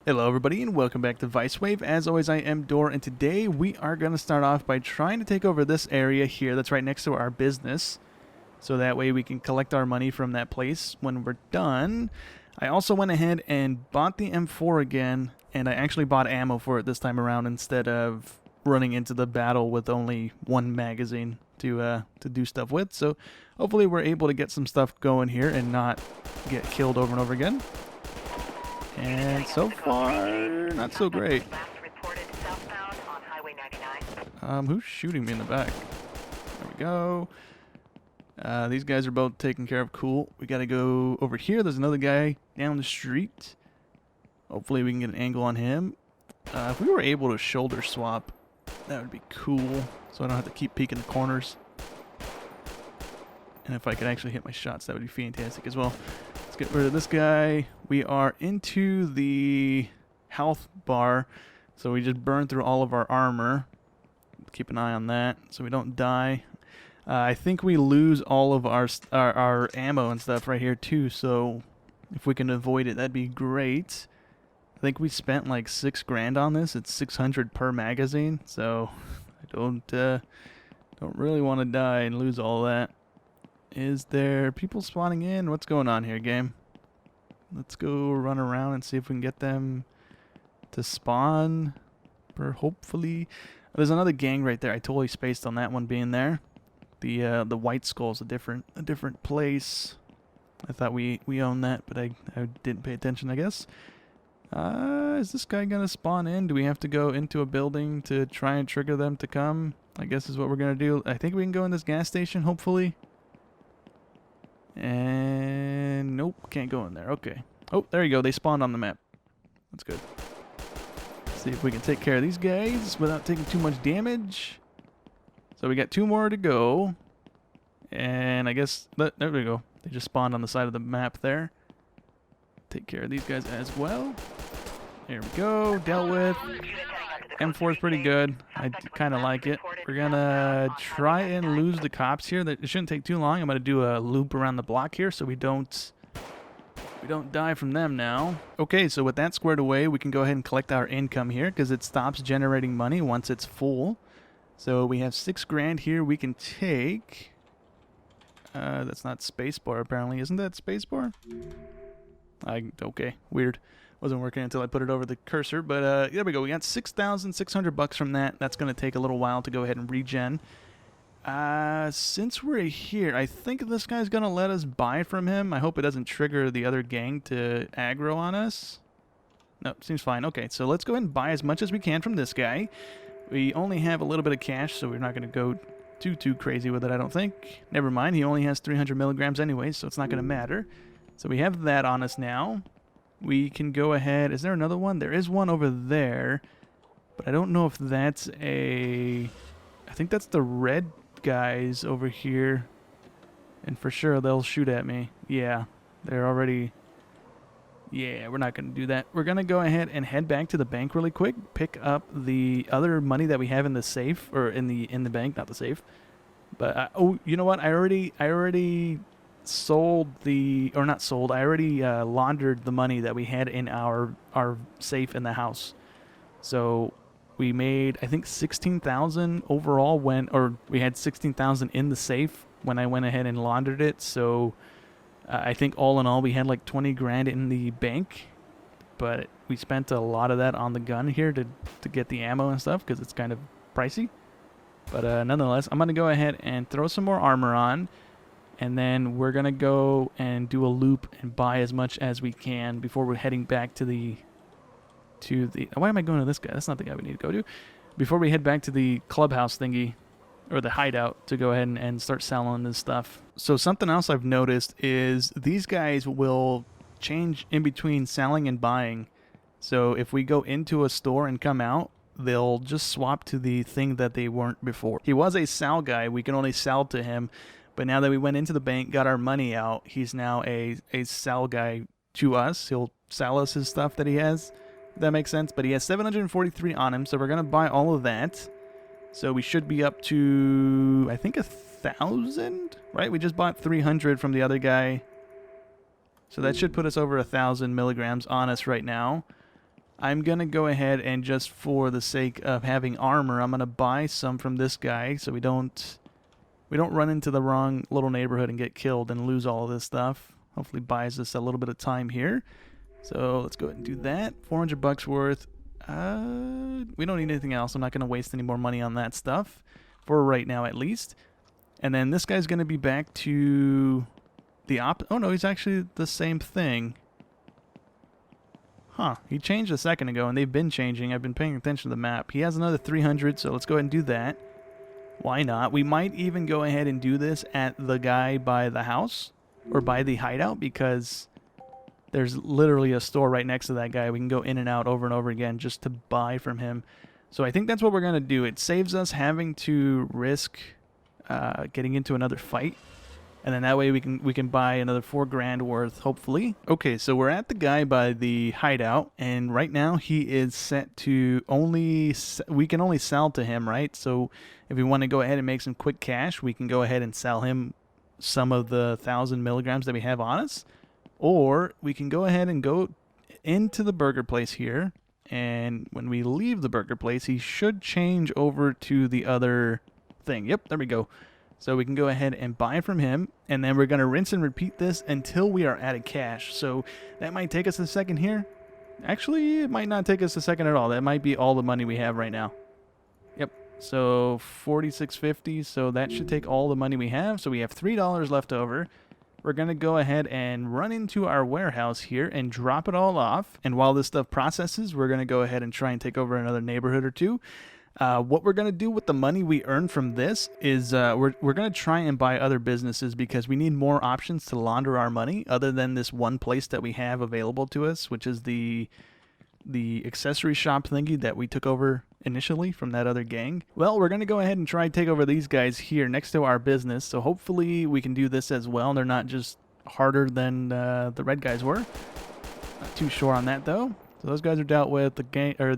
Hello everybody and welcome back to Vicewave. As always, I am Dor, and today we are going to start off by trying to take over this area here that's right next to our business. So that way we can collect our money from that place when we're done. I also went ahead and bought the M4 again, and I actually bought ammo for it this time around instead of running into the battle with only one magazine to do stuff with. So hopefully we're able to get some stuff going here and not get killed over and over again. And so far, not so great. Who's shooting me in the back? There we go. These guys are both taken care of. Cool. We gotta go over here. There's another guy down the street. Hopefully we can get an angle on him. If we were able to shoulder swap, that would be cool. So I don't have to keep peeking the corners. And if I could actually hit my shots, that would be fantastic as well. Let's get rid of this guy. We are into the health bar, so we just burn through all of our armor. Keep an eye on that so we don't die. I think we lose all of our ammo and stuff right here too, so if we can avoid it, that'd be great. I think we spent like $6 grand on this. It's 600 per magazine, so I don't really want to die and lose all that. Is there people spawning in? What's going on here, game? Let's go run around and see if we can get them to spawn. Hopefully, there's another gang right there. I totally spaced on that one being there. The White Skull's a different place. I thought we owned that, but I didn't pay attention, I guess. Is this guy gonna spawn in? Do we have to go into a building to try and trigger them to come? I guess is what we're gonna do. I think we can go in this gas station, hopefully. And nope, can't go in there. Okay. Oh, there you go. They spawned on the map. That's good. Let's see if we can take care of these guys without taking too much damage. So we got 2 more to go. And I guess, there we go. They just spawned on the side of the map there. Take care of these guys as well. There we go. Dealt with. M4 is pretty good. I kind of like it. We're going to try and lose the cops here. It shouldn't take too long. I'm going to do a loop around the block here so we don't die from them now. Okay, so with that squared away, we can go ahead and collect our income here because it stops generating money once it's full. So we have 6 grand here we can take. That's not spacebar apparently. Isn't that spacebar? Okay, weird. Wasn't working until I put it over the cursor, but there we go. We got 6,600 bucks from that. That's going to take a little while to go ahead and regen. Since we're here, I think this guy's going to let us buy from him. I hope it doesn't trigger the other gang to aggro on us. Nope, seems fine. Okay, so let's go ahead and buy as much as we can from this guy. We only have a little bit of cash, so we're not going to go too crazy with it, I don't think. Never mind, he only has 300 milligrams anyway, so it's not going to matter. So we have that on us now. We can go ahead. Is there another one? There is one over there, but I don't know if that's a... I think that's the red guys over here, and for sure they'll shoot at me. Yeah, they're already... Yeah, we're not going to do that. We're going to go ahead and head back to the bank really quick, pick up the other money that we have in the safe, or in the bank, not the safe. But, oh, you know what? I already sold the, or not sold, I already laundered the money that we had in our safe in the house. So we made, I think, 16,000 overall or we had 16,000 in the safe when I went ahead and laundered it. So I think all in all we had like 20 grand in the bank, but we spent a lot of that on the gun here to get the ammo and stuff because it's kind of pricey. But nonetheless, I'm going to go ahead and throw some more armor on. And then we're going to go and do a loop and buy as much as we can before we're heading back to the... Why am I going to this guy? That's not the guy we need to go to. Before we head back to the clubhouse thingy, or the hideout, to go ahead and start selling this stuff. So something else I've noticed is these guys will change in between selling and buying. So if we go into a store and come out, they'll just swap to the thing that they weren't before. He was a sell guy. We can only sell to him. But now that we went into the bank, got our money out, he's now a sell guy to us. He'll sell us his stuff that he has. If that makes sense. But he has 743 on him, so we're going to buy all of that. So we should be up to, I think, 1,000, right? We just bought 300 from the other guy. So that should put us over 1,000 milligrams on us right now. I'm going to go ahead and just for the sake of having armor, I'm going to buy some from this guy so we don't run into the wrong little neighborhood and get killed and lose all of this stuff. Hopefully buys us a little bit of time here. So let's go ahead and do that. 400 bucks worth. We don't need anything else. I'm not going to waste any more money on that stuff for right now at least. And then this guy's going to be back to the oh no, he's actually the same thing. Huh, he changed a second ago and they've been changing. I've been paying attention to the map. He has another 300, so let's go ahead and do that. Why not? We might even go ahead and do this at the guy by the house or by the hideout because there's literally a store right next to that guy. We can go in and out over and over again just to buy from him. So I think that's what we're going to do. It saves us having to risk getting into another fight. And then that way we can buy another $4 grand worth, hopefully. Okay, so we're at the guy by the hideout, and right now he is set to we can only sell to him, right? So if we want to go ahead and make some quick cash, we can go ahead and sell him some of the 1,000 milligrams that we have on us. Or we can go ahead and go into the burger place here, and when we leave the burger place, he should change over to the other thing. Yep, there we go. So we can go ahead and buy from him, and then we're going to rinse and repeat this until we are out of cash. So that might take us a second here. Actually, it might not take us a second at all. That might be all the money we have right now. Yep, so $46.50, so that should take all the money we have. So we have $3 left over. We're going to go ahead and run into our warehouse here and drop it all off. And while this stuff processes, we're going to go ahead and try and take over another neighborhood or two. What we're going to do with the money we earn from this is we're going to try and buy other businesses because we need more options to launder our money other than this one place that we have available to us, which is the accessory shop thingy that we took over initially from that other gang. Well, we're going to go ahead and try and take over these guys here next to our business, so hopefully we can do this as well. They're not just harder than the red guys were. Not too sure on that though. So those guys are dealt with. The gang, or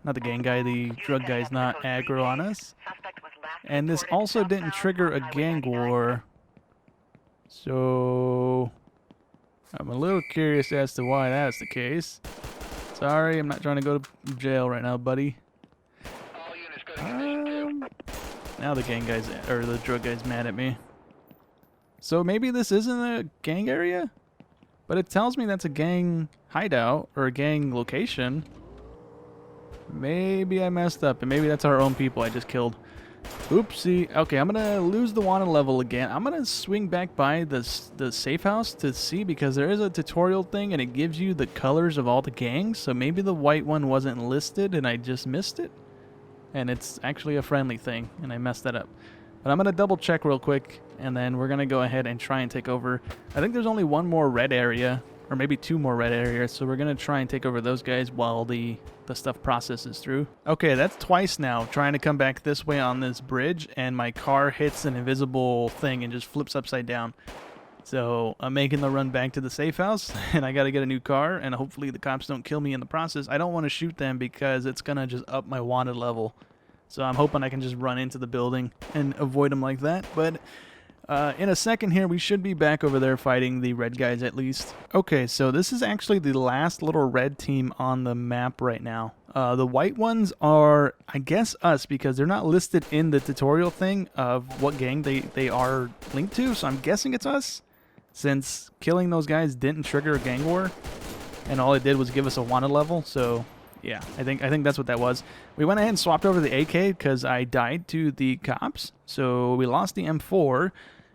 not the gang guy, the drug guy's not aggro on us. And this also didn't trigger a gang war. So I'm a little curious as to why that's the case. Sorry, I'm not trying to go to jail right now, buddy. Now the gang guy's, or the drug guy's mad at me. So maybe this isn't a gang area? But it tells me that's a gang hideout or a gang location. Maybe I messed up, and maybe that's our own people I just killed. Oopsie. Okay, I'm gonna lose the wanted level again. I'm gonna swing back by the safe house to see, because there is a tutorial thing and it gives you the colors of all the gangs. So maybe the white one wasn't listed and I just missed it. And it's actually a friendly thing and I messed that up. But I'm gonna double check real quick, and then we're gonna go ahead and try and take over. I think there's only one more red area, or maybe two more red areas, so we're gonna try and take over those guys while the stuff processes through. Okay, that's twice now trying to come back this way on this bridge, and my car hits an invisible thing and just flips upside down. So I'm making the run back to the safe house, and I gotta get a new car, and hopefully the cops don't kill me in the process. I don't want to shoot them because it's gonna just up my wanted level. So I'm hoping I can just run into the building and avoid them like that. But in a second here, we should be back over there fighting the red guys at least. Okay, so this is actually the last little red team on the map right now. The white ones are, I guess, us, because they're not listed in the tutorial thing of what gang they are linked to. So I'm guessing it's us, since killing those guys didn't trigger a gang war. And all it did was give us a wanted level, so... yeah, I think that's what that was. We went ahead and swapped over the AK because I died to the cops. So we lost the M4,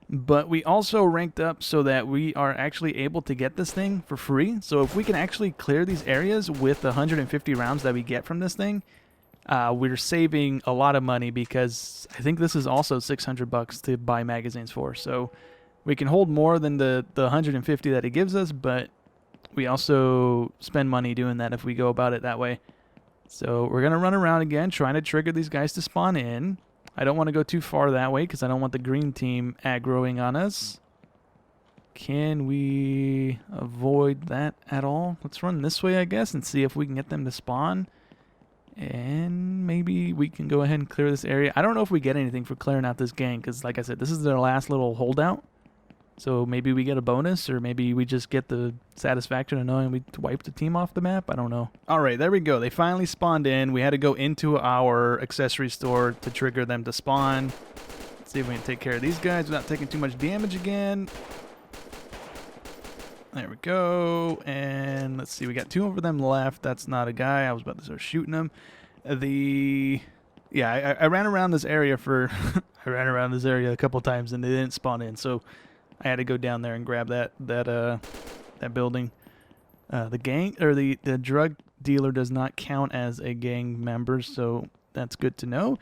but we also ranked up so that we are actually able to get this thing for free. So if we can actually clear these areas with the 150 rounds that we get from this thing, we're saving a lot of money, because I think this is also 600 bucks to buy magazines for. So we can hold more than the 150 that it gives us, but we also spend money doing that if we go about it that way. So we're going to run around again, trying to trigger these guys to spawn in. I don't want to go too far that way because I don't want the green team aggroing on us. Can we avoid that at all? Let's run this way, I guess, and see if we can get them to spawn. And maybe we can go ahead and clear this area. I don't know if we get anything for clearing out this gang because, like I said, this is their last little holdout. So maybe we get a bonus, or maybe we just get the satisfaction of knowing we wiped the team off the map. I don't know. All right, there we go. They finally spawned in. We had to go into our accessory store to trigger them to spawn. Let's see if we can take care of these guys without taking too much damage again. There we go. And let's see, we got 2 of them left. That's not a guy. I was about to start shooting them. Yeah, I ran around this area for I ran around this area a couple times and they didn't spawn in, so I had to go down there and grab that building. The gang or the drug dealer does not count as a gang member, so that's good to know.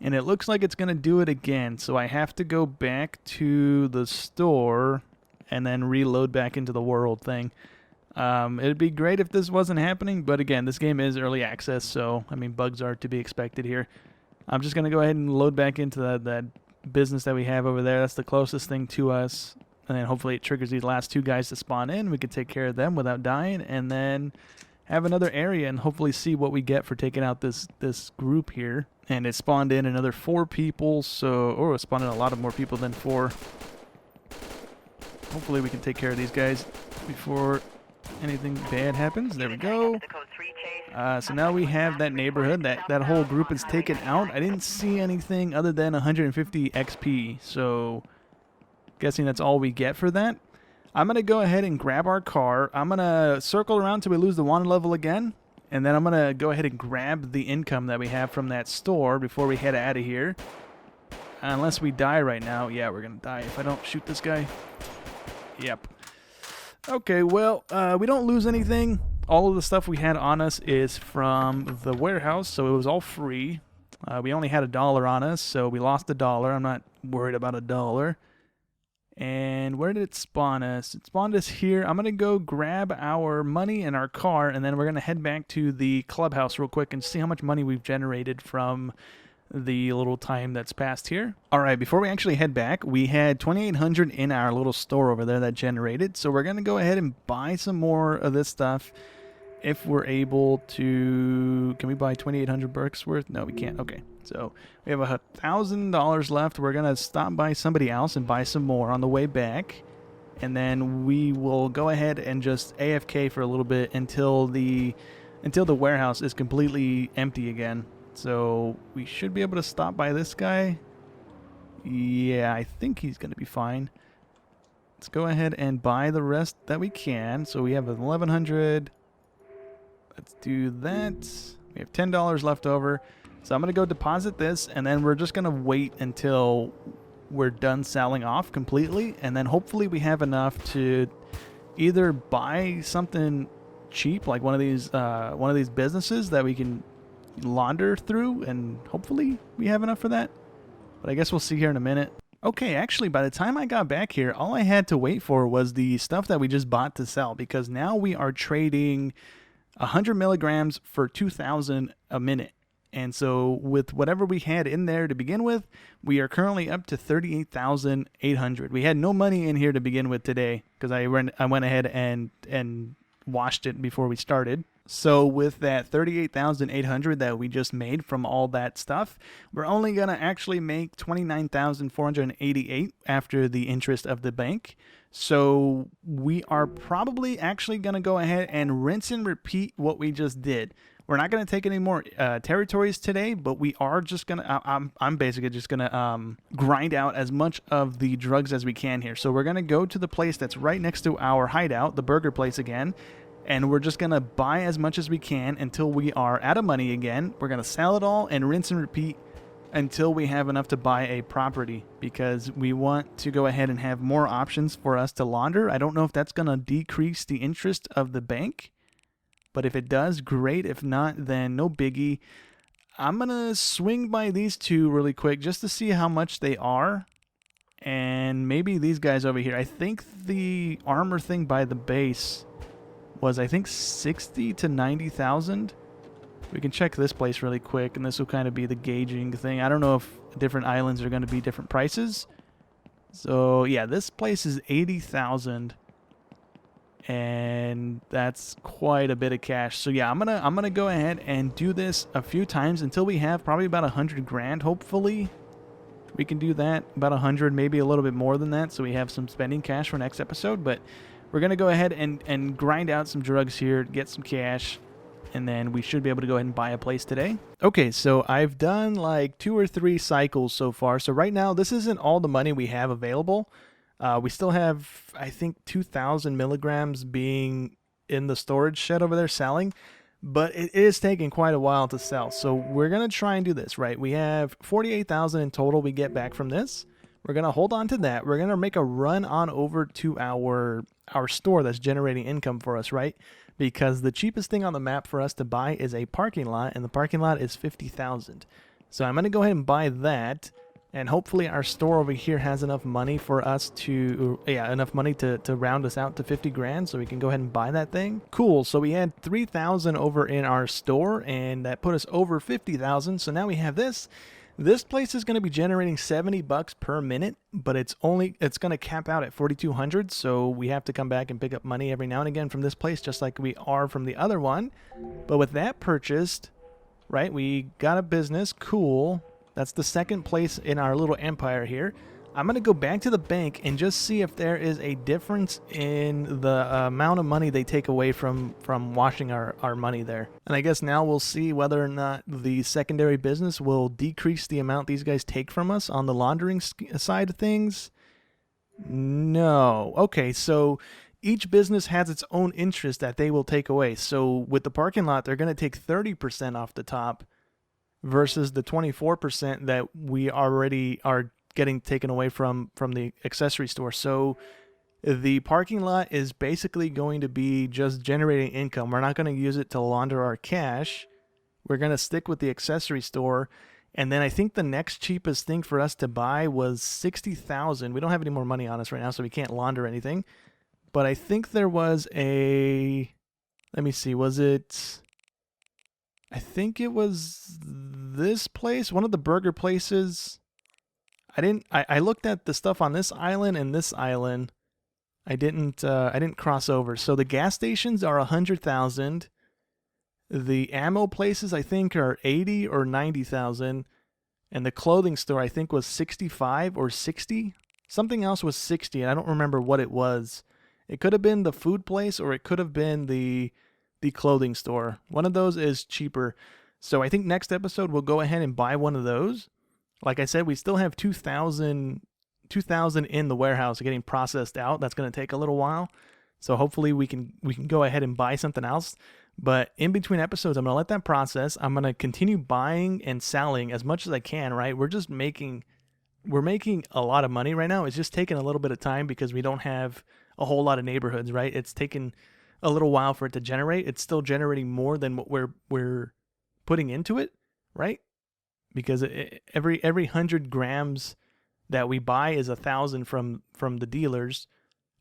And it looks like it's gonna do it again, so I have to go back to the store and then reload back into the world thing. It'd be great if this wasn't happening, but again, this game is early access, so I mean bugs are to be expected here. I'm just gonna go ahead and load back into that business that we have over there. That's the closest thing to us. And then hopefully it triggers these last 2 guys to spawn in. We can take care of them without dying, and then have another area and hopefully see what we get for taking out this group here. And it spawned in another 4 people, so it spawned in a lot of more people than 4. Hopefully we can take care of these guys before anything bad happens. There we go. So now we have that neighborhood. That whole group is taken out. I didn't see anything other than 150 XP, so guessing that's all we get for that. I'm going to go ahead and grab our car. I'm going to circle around till we lose the wanted level again. And then I'm going to go ahead and grab the income that we have from that store before we head out of here. Unless we die right now. Yeah, we're going to die if I don't shoot this guy. Yep. Okay, well, we don't lose anything. All of the stuff we had on us is from the warehouse, so it was all free. We only had $1 on us, so we lost $1. I'm not worried about $1. And where did it spawn us? It spawned us here. I'm going to go grab our money and our car, and then we're going to head back to the clubhouse real quick and see how much money we've generated from the little time that's passed here. All right, before we actually head back, we had 2,800 in our little store over there that generated. So we're going to go ahead and buy some more of this stuff if we're able to. Can we buy 2,800 bucks worth? No, we can't. Okay. So we have $1,000 left. We're going to stop by somebody else and buy some more on the way back. And then we will go ahead and just AFK for a little bit until the warehouse is completely empty again. So we should be able to stop by this guy. Yeah, I think he's going to be fine. Let's go ahead and buy the rest that we can. So we have 1,100. Let's do that. We have $10 left over. So I'm going to go deposit this, and then we're just going to wait until we're done selling off completely. And then hopefully we have enough to either buy something cheap, like one of these businesses that we can launder through, and hopefully we have enough for that. But I guess we'll see here in a minute. Okay, actually, by the time I got back here, all I had to wait for was the stuff that we just bought to sell, because now we are trading 100 milligrams for 2,000 a minute. And so with whatever we had in there to begin with, we are currently up to 38,800. We had no money in here to begin with today because I went ahead and washed it before we started. So with that 38,800 that we just made from all that stuff, we're only going to actually make 29,488 after the interest of the bank. So we are probably actually going to go ahead and rinse and repeat what we just did. We're not going to take any more territories today, but we are just going to, I'm basically just going to grind out as much of the drugs as we can here. So we're going to go to the place that's right next to our hideout, the burger place again, and we're just going to buy as much as we can until we are out of money again. We're going to sell it all and rinse and repeat until we have enough to buy a property, because we want to go ahead and have more options for us to launder. I don't know if that's going to decrease the interest of the bank, but if it does, great. If not, then no biggie. I'm going to swing by these two really quick just to see how much they are. And maybe these guys over here. I think the armor thing by the base was, I think, 60 to 90,000. We can check this place really quick, and this will kind of be the gauging thing. I don't know if different islands are going to be different prices. So, yeah, this place is 80,000. And that's quite a bit of cash. So yeah, I'm gonna go ahead and do this a few times until we have probably about 100 grand, hopefully. We can do that, about 100, maybe a little bit more than that, so we have some spending cash for next episode. But we're going to go ahead and grind out some drugs here, get some cash, and then we should be able to go ahead and buy a place today. Okay, so I've done like 2 or 3 cycles so far. So right now, this isn't all the money we have available. We still have, I think, 2,000 milligrams being in the storage shed over there selling. But it is taking quite a while to sell. So we're going to try and do this, right? We have 48,000 in total we get back from this. We're going to hold on to that. We're going to make a run on over to our store that's generating income for us, right? Because the cheapest thing on the map for us to buy is a parking lot, and the parking lot is 50,000. So I'm going to go ahead and buy that. And hopefully our store over here has enough money for us to, enough money to round us out to 50 grand so we can go ahead and buy that thing. Cool, so we had 3,000 over in our store and that put us over 50,000. So now we have this. This place is going to be generating 70 bucks per minute, but it's going to cap out at 4,200. So we have to come back and pick up money every now and again from this place, just like we are from the other one. But with that purchased, right, we got a business, cool. That's the second place in our little empire here. I'm going to go back to the bank and just see if there is a difference in the amount of money they take away from washing our money there. And I guess now we'll see whether or not the secondary business will decrease the amount these guys take from us on the laundering side of things. No. Okay, so each business has its own interest that they will take away. So with the parking lot, they're going to take 30% off the top versus the 24% that we already are getting taken away from the accessory store. So the parking lot is basically going to be just generating income. We're not going to use it to launder our cash. We're going to stick with the accessory store. And then I think the next cheapest thing for us to buy was 60,000. We don't have any more money on us right now, so we can't launder anything. But I think there was a, let me see, was it, I think it was this place, one of the burger places. I looked at the stuff on this island and this island. I didn't cross over. So the gas stations are 100,000. The ammo places I think are 80 or 90,000. And the clothing store I think was 65 or 60. Something else was 60, and I don't remember what it was. It could have been the food place or it could have been the clothing store. One of those is cheaper. So I think next episode we'll go ahead and buy one of those. Like I said, we still have 2,000 in the warehouse getting processed out. That's going to take a little while. So hopefully we can go ahead and buy something else. But in between episodes, I'm going to let that process. I'm going to continue buying and selling as much as I can, right? We're making a lot of money right now. It's just taking a little bit of time because we don't have a whole lot of neighborhoods, right? It's taken a little while for it to generate. It's still generating more than what we're putting into it, right? Because every 100 grams that we buy is 1,000 from the dealers,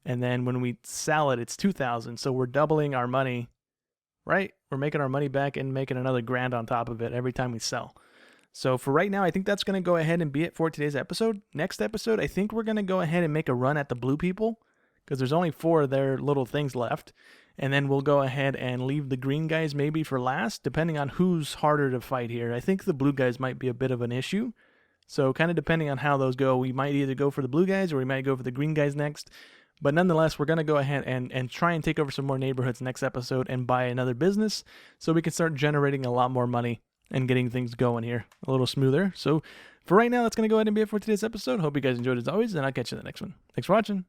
and then when we sell it, it's 2,000. So we're doubling our money, right? We're making our money back and making another grand on top of it every time we sell. So for right now, I think that's going to go ahead and be it for today's episode. Next episode, I think we're going to go ahead and make a run at the blue people because there's only 4 of their little things left. And then we'll go ahead and leave the green guys maybe for last, depending on who's harder to fight here. I think the blue guys might be a bit of an issue. So kind of depending on how those go, we might either go for the blue guys or we might go for the green guys next. But nonetheless, we're going to go ahead and try and take over some more neighborhoods next episode and buy another business so we can start generating a lot more money and getting things going here a little smoother. So for right now, that's going to go ahead and be it for today's episode. Hope you guys enjoyed as always, and I'll catch you in the next one. Thanks for watching.